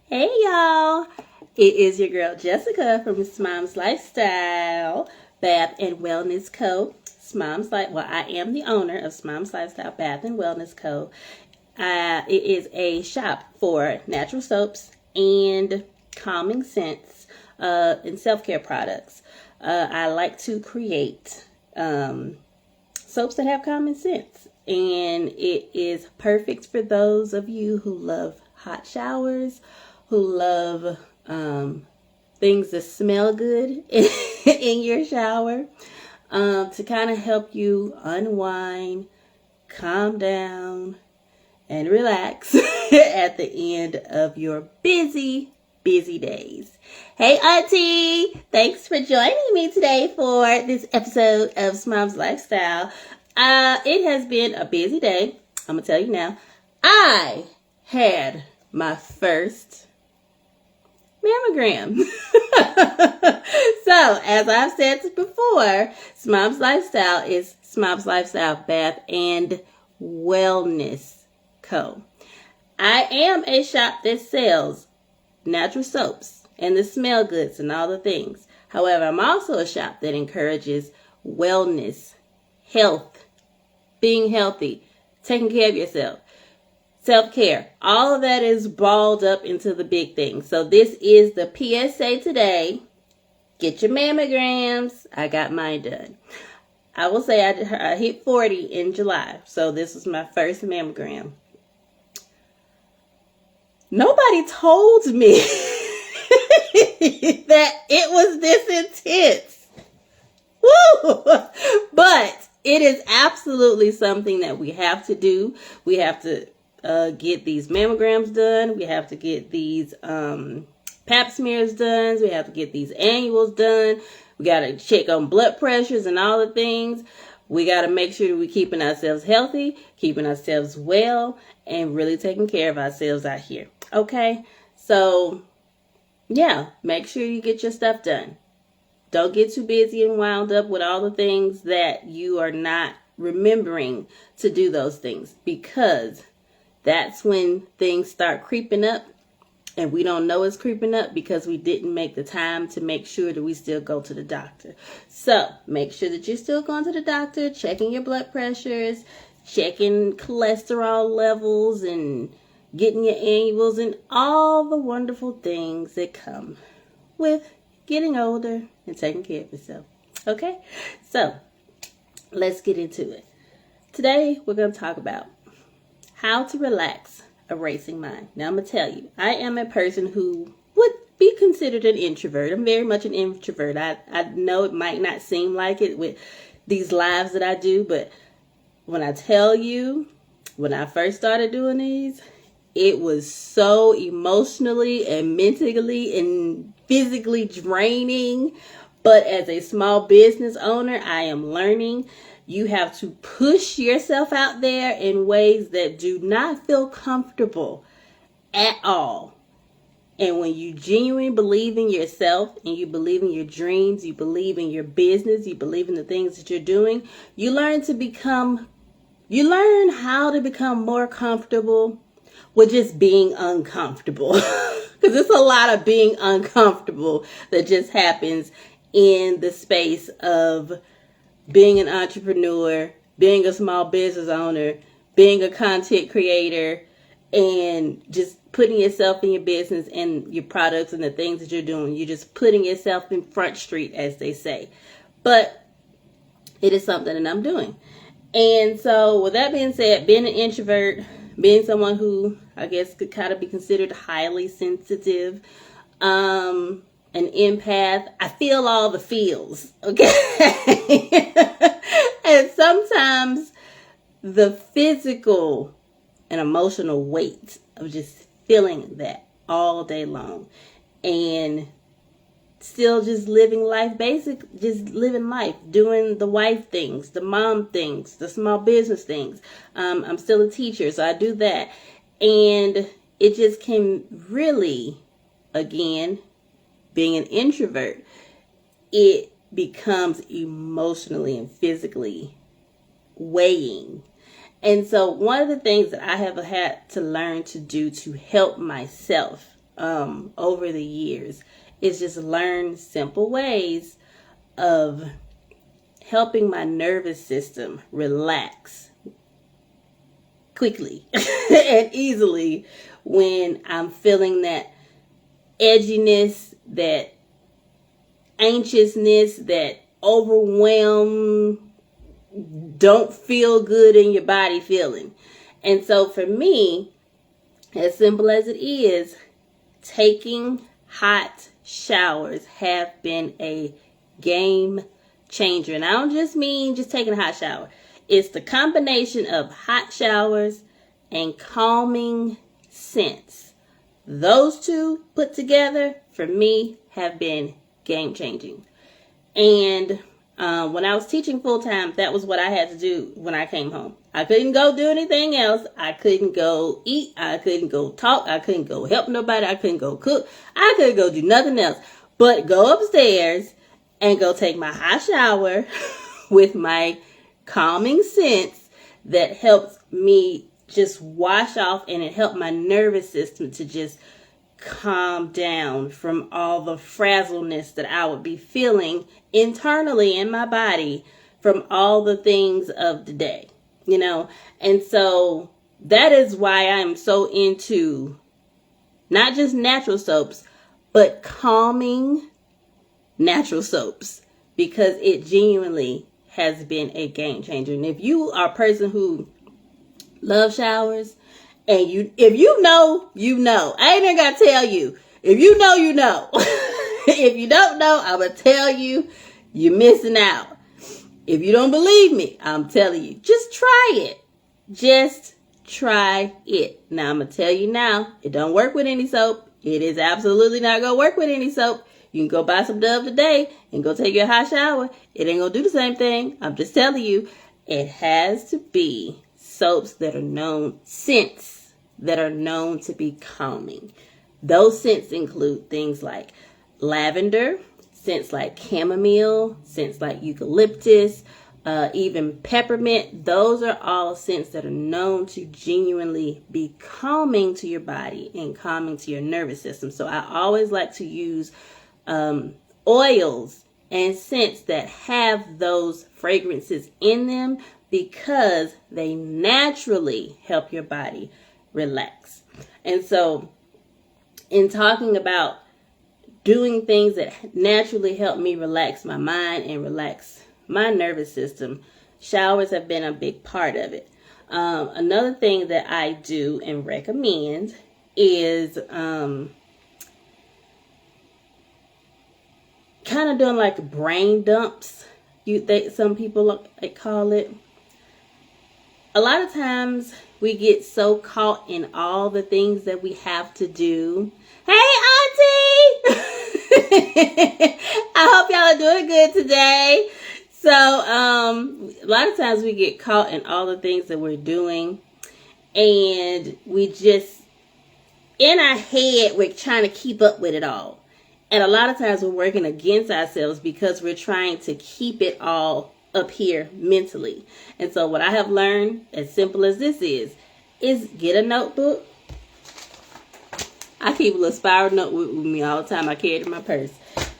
Hey y'all, it is your girl Jessica from Mom's Lifestyle Bath and Wellness Co. I am the owner of Mom's Lifestyle Bath and Wellness Co. It is a shop for natural soaps and calming scents and self-care products. I like to create soaps that have common sense, and it is perfect for those of you who love hot showers, who love things that smell good in your shower, to kind of help you unwind, calm down, and relax at the end of your busy days. Hey Auntie, thanks for joining me today for this episode of Mom's Lifestyle. It has been a busy day. I'm gonna tell you now. I had my first mammogram. So, as I've said before, Mom's Lifestyle is Mom's Lifestyle Bath and Wellness Co. I am a shop that sells natural soaps and the smell goods and all the things. However, I'm also a shop that encourages wellness, health, being healthy, taking care of yourself, self-care. All of that is balled up into the big thing. So this is the PSA today. Get your mammograms. I got mine done. I will say I hit 40 in July. So this was my first mammogram. Nobody told me that it was this intense. Woo! But it is absolutely something that we have to do. We have to get these mammograms done. We have to get these pap smears done. We have to get these annuals done. We got to check on blood pressures and all the things. We got to make sure that we're keeping ourselves healthy, keeping ourselves well, and really taking care of ourselves out here. Okay? So, yeah, make sure you get your stuff done. Don't get too busy and wound up with all the things that you are not remembering to do those things, because that's when things start creeping up, and we don't know it's creeping up because we didn't make the time to make sure that we still go to the doctor. So make sure that you're still going to the doctor, checking your blood pressures, checking cholesterol levels, and getting your annuals and all the wonderful things that come with getting older and taking care of yourself. Okay? So let's get into it. Today we're going to talk about how to relax a racing mind. Now, I'm going to tell you, I am a person who would be considered an introvert. I'm very much an introvert. I know it might not seem like it with these lives that I do, but when I tell you, when I first started doing these, it was so emotionally and mentally and physically draining. But as a small business owner, I am learning you have to push yourself out there in ways that do not feel comfortable at all. And when you genuinely believe in yourself and you believe in your dreams, you believe in your business, you believe in the things that you're doing, you learn how to become more comfortable with just being uncomfortable. Because it's a lot of being uncomfortable that just happens in the space of being an entrepreneur, being a small business owner, being a content creator, and just putting yourself in your business and your products and the things that you're doing. You're just putting yourself in front street, as they say. But it is something that I'm doing. And so with that being said, being an introvert, being someone who I guess could kind of be considered highly sensitive, an empath, I feel all the feels, okay? And sometimes the physical and emotional weight of just feeling that all day long and still just living life, doing the wife things, the mom things, the small business things. I'm still a teacher, so I do that. And it just can really, again, being an introvert, it becomes emotionally and physically weighing. And so one of the things that I have had to learn to do to help myself over the years is just learn simple ways of helping my nervous system relax quickly and easily when I'm feeling that edginess, that anxiousness, that overwhelm, don't feel good in your body feeling. And so for me, as simple as it is, taking hot showers have been a game changer. And I don't just mean just taking a hot shower. It's the combination of hot showers and calming scents. Those two put together, for me, have been game changing. And when I was teaching full time, that was what I had to do when I came home. I couldn't go do anything else. I couldn't go eat. I couldn't go talk. I couldn't go help nobody. I couldn't go cook. I couldn't go do nothing else but go upstairs and go take my hot shower with my calming scents that helps me just wash off, and it helped my nervous system to just calm down from all the frazzleness that I would be feeling internally in my body from all the things of the day, you know. And so that is why I'm so into not just natural soaps, but calming natural soaps, because it genuinely has been a game changer. And if you are a person who loves showers, and if you know, you know. I ain't even gotta tell you. If you know, you know. If you don't know, I'm gonna tell you, you're missing out. If you don't believe me, I'm telling you, just try it. Just try it. Now, I'm gonna tell you now, it don't work with any soap. It is absolutely not gonna work with any soap. You can go buy some Dove today and go take your hot shower. It ain't gonna do the same thing. I'm just telling you, it has to be soaps that are known, scents that are known to be calming. Those scents include things like lavender, scents like chamomile, scents like eucalyptus, even peppermint. Those are all scents that are known to genuinely be calming to your body and calming to your nervous system. So I always like to use oils and scents that have those fragrances in them, because they naturally help your body relax. And so in talking about doing things that naturally help me relax my mind and relax my nervous system, showers have been a big part of it. Another thing that I do and recommend is kind of doing like brain dumps. Some people call it. A lot of times we get so caught in all the things that we have to do. Hey, Auntie! I hope y'all are doing good today. So, a lot of times we get caught in all the things that we're doing, and we just, in our head, we're trying to keep up with it all. And a lot of times we're working against ourselves because we're trying to keep it all up here mentally. And so what I have learned, as simple as this is get a notebook. I keep a little spiral notebook with me all the time. I carry it in my purse.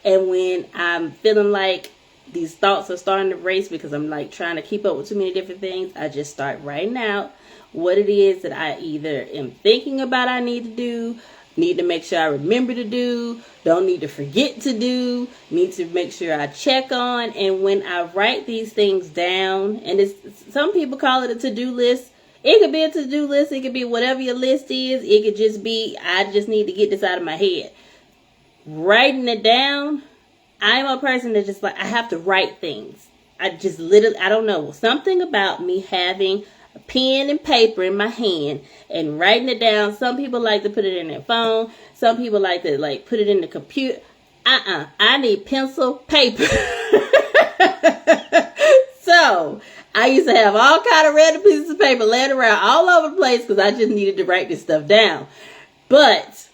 And when I'm feeling like these thoughts are starting to race because I'm like trying to keep up with too many different things, I just start writing out what it is that I either am thinking about I need to do, need to make sure I remember to do, don't need to forget to do, need to make sure I check on. And when I write these things down, and some people call it a to-do list. It could be a to-do list. It could be whatever your list is. It could just be, I just need to get this out of my head. Writing it down, I'm a person that just like, I have to write things. I just literally, I don't know, something about me having a pen and paper in my hand and writing it down. Some people like to put it in their phone. Some people like to put it in the computer. I need pencil, paper. So I used to have all kind of random pieces of paper laying around all over the place because I just needed to write this stuff down. But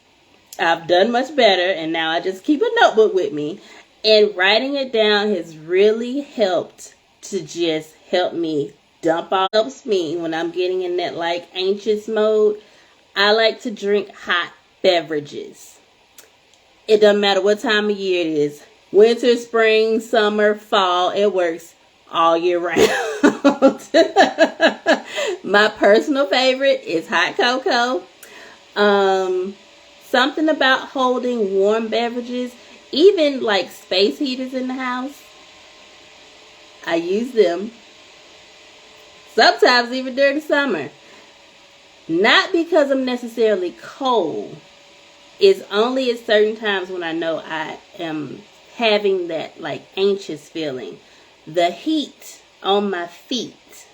I've done much better, and now I just keep a notebook with me. And writing it down has really helped to just help me dump out. Helps me when I'm getting in that anxious mode. I like to drink hot beverages. It doesn't matter what time of year it is. Winter, spring, summer, fall, it works all year round. My personal favorite is hot cocoa. Something about holding warm beverages, even like space heaters in the house. I use them. Sometimes even during the summer. Not because I'm necessarily cold. It's only at certain times when I know I am having that like anxious feeling. The heat on my feet.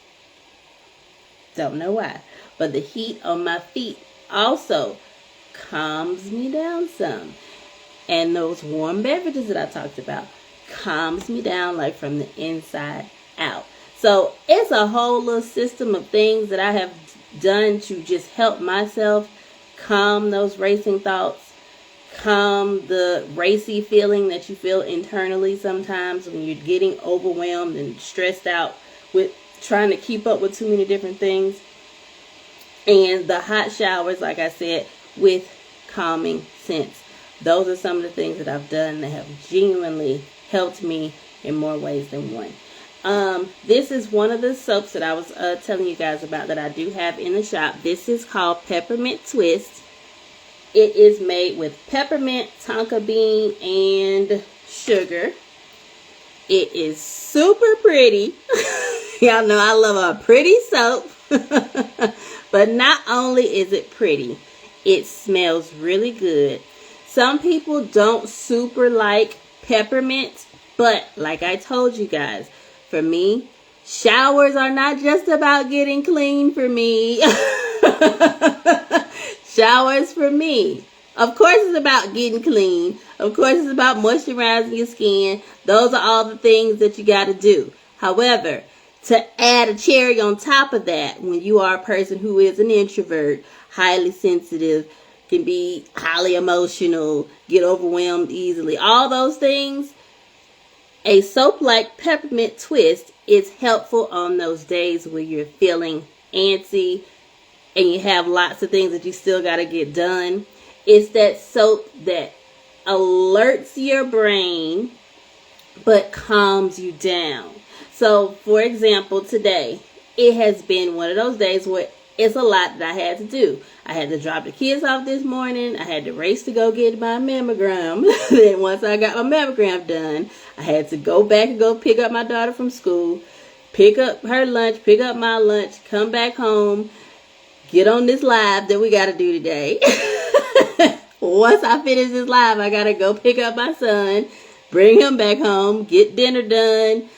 Don't know why. But the heat on my feet also calms me down some. And those warm beverages that I talked about calms me down like from the inside out. So it's a whole little system of things that I have done to just help myself calm those racing thoughts, calm the racy feeling that you feel internally sometimes when you're getting overwhelmed and stressed out with trying to keep up with too many different things. And the hot showers, like I said, with calming scents. Those are some of the things that I've done that have genuinely helped me in more ways than one. This is one of the soaps that I was telling you guys about that I do have in the shop. This is called Peppermint Twist. It is made with peppermint, tonka bean, and sugar. It is super pretty. Y'all know I love a pretty soap. But not only is it pretty, it smells really good. Some people don't super like peppermint, but like I told you guys, for me, showers are not just about getting clean for me. Showers for me. Of course it's about getting clean. Of course it's about moisturizing your skin. Those are all the things that you got to do. However, to add a cherry on top of that, when you are a person who is an introvert, highly sensitive, can be highly emotional, get overwhelmed easily, all those things, a soap like Peppermint Twist is helpful on those days where you're feeling antsy and you have lots of things that you still got to get done. It's that soap that alerts your brain but calms you down. So, for example, today, it has been one of those days where it's a lot that I had to do. I had to drop the kids off this morning. I had to race to go get my mammogram. Then once I got my mammogram done, I had to go back and go pick up my daughter from school, pick up her lunch, pick up my lunch, come back home, get on this live that we got to do today. Once I finish this live, I got to go pick up my son, bring him back home, get dinner done,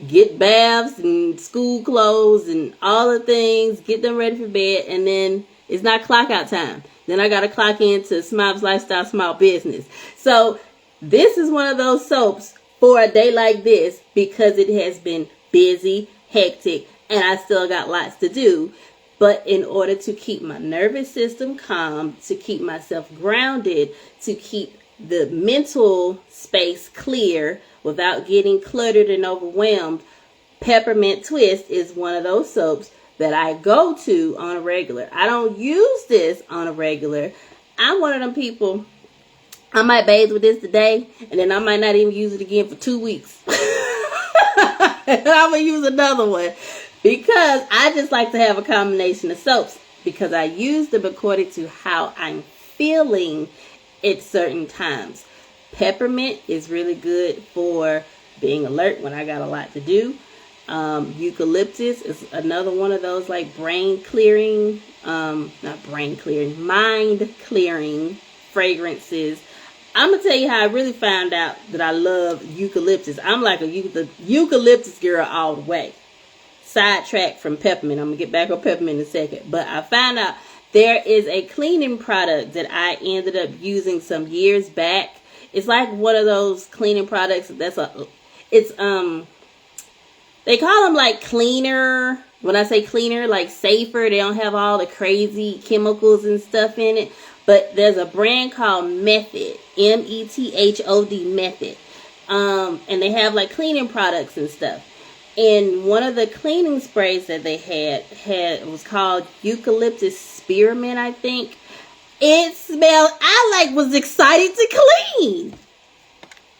get baths and school clothes and all the things, get them ready for bed, and then it's not clock out time. Then I got to clock into Smob's Lifestyle Small Business. So this is one of those soaps for a day like this because it has been busy, hectic, and I still got lots to do. But in order to keep my nervous system calm, to keep myself grounded, to keep the mental space clear without getting cluttered and overwhelmed, Peppermint Twist is one of those soaps that I go to on a regular. I don't use this on a regular. I'm one of them people, I might bathe with this today, and then I might not even use it again for 2 weeks. And I'm going to use another one. Because I just like to have a combination of soaps. Because I use them according to how I'm feeling at certain times. Peppermint is really good for being alert when I got a lot to do. Eucalyptus is another one of those like mind clearing fragrances. I'm going to tell you how I really found out that I love eucalyptus. I'm like the eucalyptus girl all the way. Sidetrack from peppermint. I'm going to get back on peppermint in a second. But I found out there is a cleaning product that I ended up using some years back. It's like one of those cleaning products they call them like cleaner. When I say cleaner, like safer, they don't have all the crazy chemicals and stuff in it. But there's a brand called Method, METHOD Method. And they have like cleaning products and stuff. And one of the cleaning sprays that they had was called Eucalyptus Spearmint, I think. It smelled, I was excited to clean.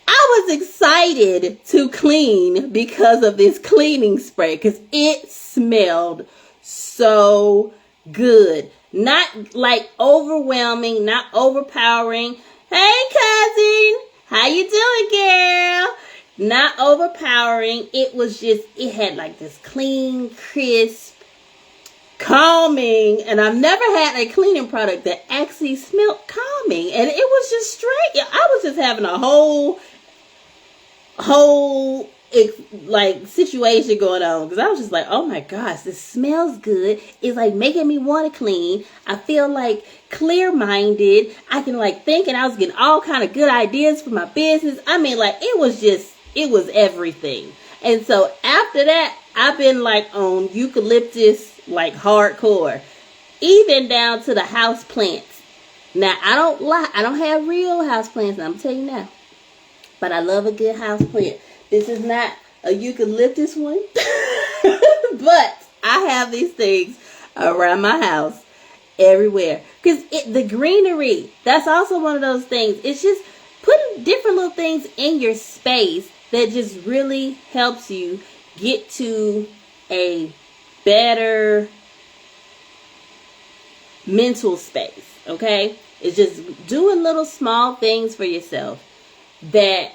I was excited to clean because of this cleaning spray, because it smelled so good. Not like overwhelming, not overpowering. Hey cousin, how you doing, girl? Not overpowering. It was just, it had like this clean, crisp, calming, and I've never had a cleaning product that actually smelled calming, and it was just straight. I was just having a whole like situation going on, because I was just like, oh my gosh, this smells good. It's like making me want to clean. I feel like clear-minded. I can like think, and I was getting all kind of good ideas for my business. I mean, like, it was everything. And so after that, I've been like on eucalyptus like hardcore, even down to the house plants. Now I don't have real house plants, I'm telling you now, but I love a good house plant. This is not a eucalyptus one, but I have these things around my house everywhere, because the greenery, that's also one of those things. It's just putting different little things in your space that just really helps you get to a better mental space. Okay, it's just doing little small things for yourself that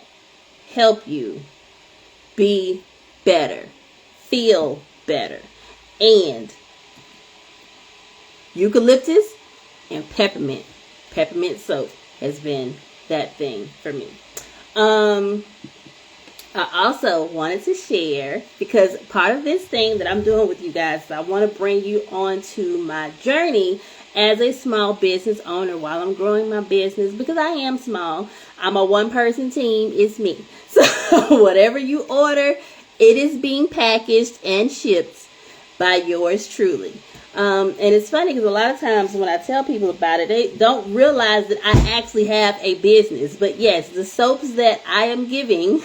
help you be better, feel better. And eucalyptus and peppermint soap has been that thing for me. I also wanted to share, because part of this thing that I'm doing with you guys is I want to bring you on to my journey as a small business owner while I'm growing my business, because I am small. I'm a one-person team. It's me. So whatever you order, it is being packaged and shipped by yours truly. And it's funny because a lot of times when I tell people about it, they don't realize that I actually have a business. But yes, the soaps that I am giving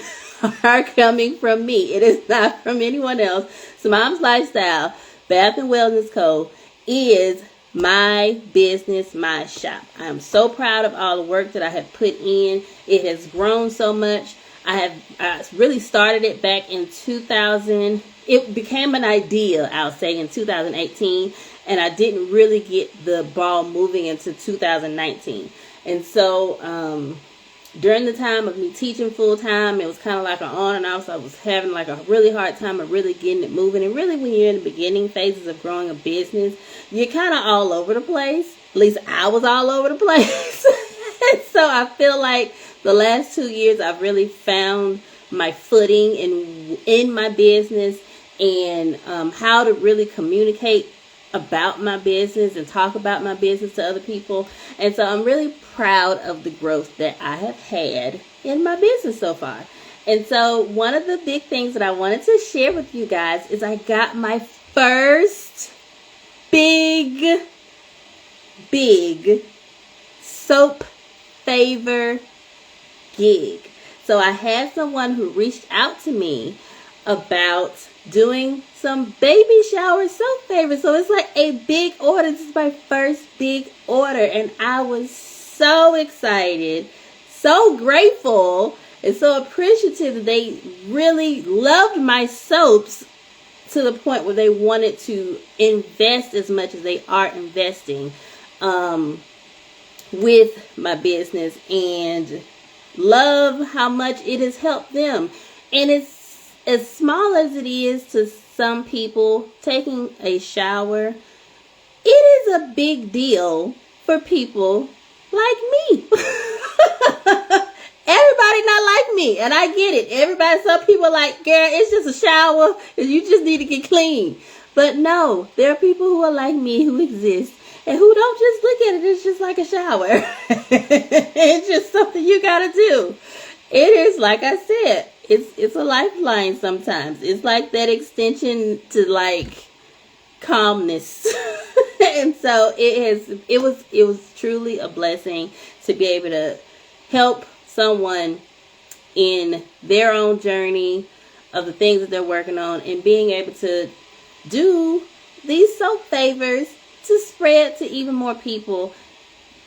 are coming from me. It is not from anyone else. So Mom's Lifestyle Bath and Wellness Co. is my business, my shop. I am so proud of all the work that I have put in. It has grown so much. I really started it back in 2000. It became an idea, I'll say, in 2018, and I didn't really get the ball moving into 2019. And so during the time of me teaching full time, it was kind of like an on and off. So I was having like a really hard time of really getting it moving. And really, when you're in the beginning phases of growing a business, you're kind of all over the place. At least I was all over the place. And so I feel like the last 2 years, I've really found my footing in my business, and how to really communicate about my business and talk about my business to other people. And so I'm really proud of the growth that I have had in my business so far. And so one of the big things that I wanted to share with you guys is I got my first big soap favor gig. So I had someone who reached out to me about doing some baby shower soap favors. So it's like a big order. This is my first big order, and I was so excited, so grateful, and so appreciative that they really loved my soaps to the point where they wanted to invest as much as they are investing with my business, and love how much it has helped them. And it's as small as it is to some people, taking a shower, it is a big deal for people like me. Everybody not like me, and I get it. Some people are like, girl, it's just a shower, and you just need to get clean. But no, there are people who are like me, who exist, and who don't just look at it as just like a shower. It's just something you gotta do. It is, like I said, it's a lifeline sometimes. It's like that extension to like calmness. And so it was truly a blessing to be able to help someone in their own journey of the things that they're working on, and being able to do these soap favors to spread to even more people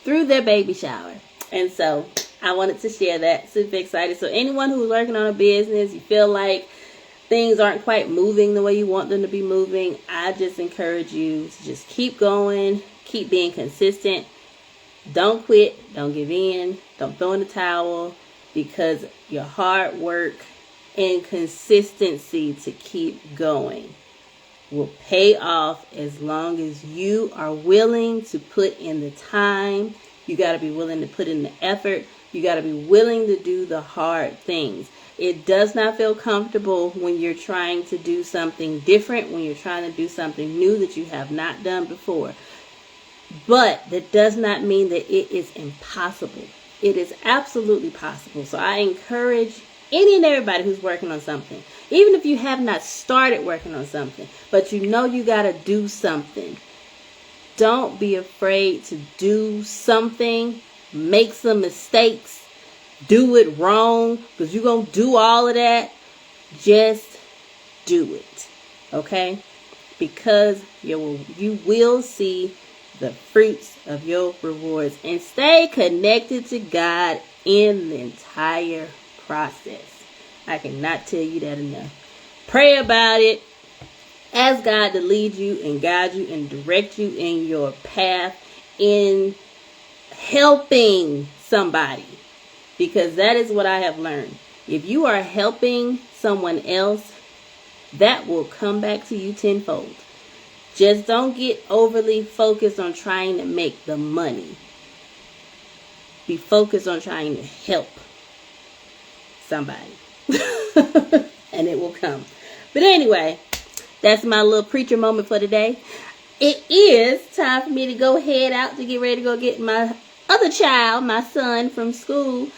through their baby shower. And so I wanted to share that. Super excited. So anyone who's working on a business, you feel like things aren't quite moving the way you want them to be moving, I just encourage you to just keep going, keep being consistent. Don't quit, don't give in, don't throw in the towel, because your hard work and consistency to keep going will pay off as long as you are willing to put in the time. You got to be willing to put in the effort. You got to be willing to do the hard things. It does not feel comfortable when you're trying to do something different, when you're trying to do something new that you have not done before. But that does not mean that it is impossible. It is absolutely possible. So I encourage any and everybody who's working on something, even if you have not started working on something, but you know you got to do something. Don't be afraid to do something. Make some mistakes. Do it wrong, because you're going to do all of that. Just do it. Okay? Because you will see the fruits of your rewards, and stay connected to God in the entire process. I cannot tell you that enough. Pray about it. Ask God to lead you and guide you and direct you in your path in helping somebody, because that is what I have learned. If you are helping someone else, that will come back to you tenfold. Just don't get overly focused on trying to make the money. Be focused on trying to help somebody. And it will come. But anyway, that's my little preacher moment for today. It is time for me to go head out to get ready to go get my other child, my son, from school.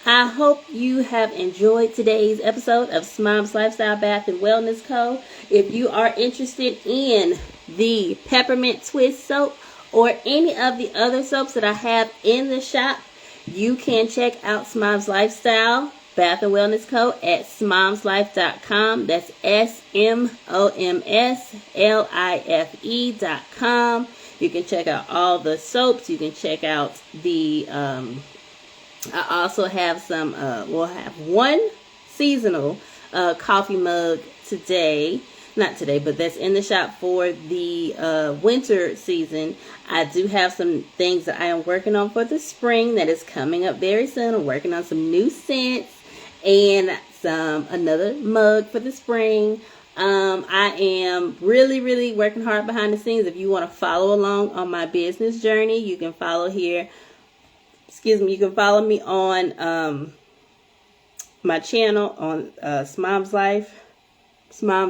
I hope you have enjoyed today's episode of Mom's Lifestyle Bath and Wellness Co. If you are interested in the peppermint twist soap or any of the other soaps that I have in the shop, you can check out Mom's Lifestyle Bath and Wellness Co. at smomslife.com. That's SMOMSLIFE.com. You can check out all the soaps. You can check out the I also have some, we'll have one seasonal coffee mug today. Not today, but that's in the shop for the winter season. I do have some things that I am working on for the spring that is coming up very soon. I'm working on some new scents and another mug for the spring. I am really working hard behind the scenes. If you want to follow along on my business journey, you can follow here. You can follow me on my channel on Mom's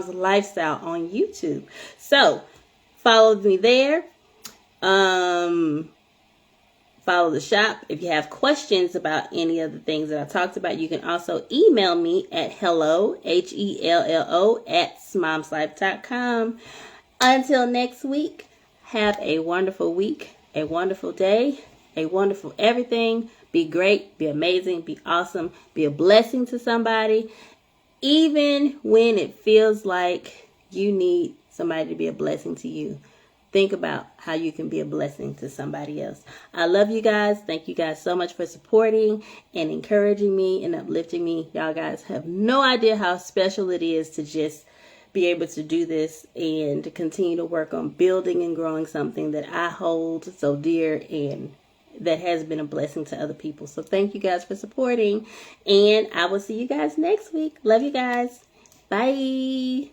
Lifestyle on YouTube. So follow me there. Follow the shop. If you have questions about any of the things that I talked about, you can also email me at hello, HELLO, at smomslife.com. Until next week, have a wonderful week, a wonderful day, a wonderful everything. Be great, be amazing, be awesome, be a blessing to somebody, even when it feels like you need somebody to be a blessing to you. Think about how you can be a blessing to somebody else. I love you guys. Thank you guys so much for supporting and encouraging me and uplifting me. Y'all guys have no idea how special it is to just be able to do this and to continue to work on building and growing something that I hold so dear and that has been a blessing to other people. So thank you guys for supporting, and I will see you guys next week. Love you guys. Bye.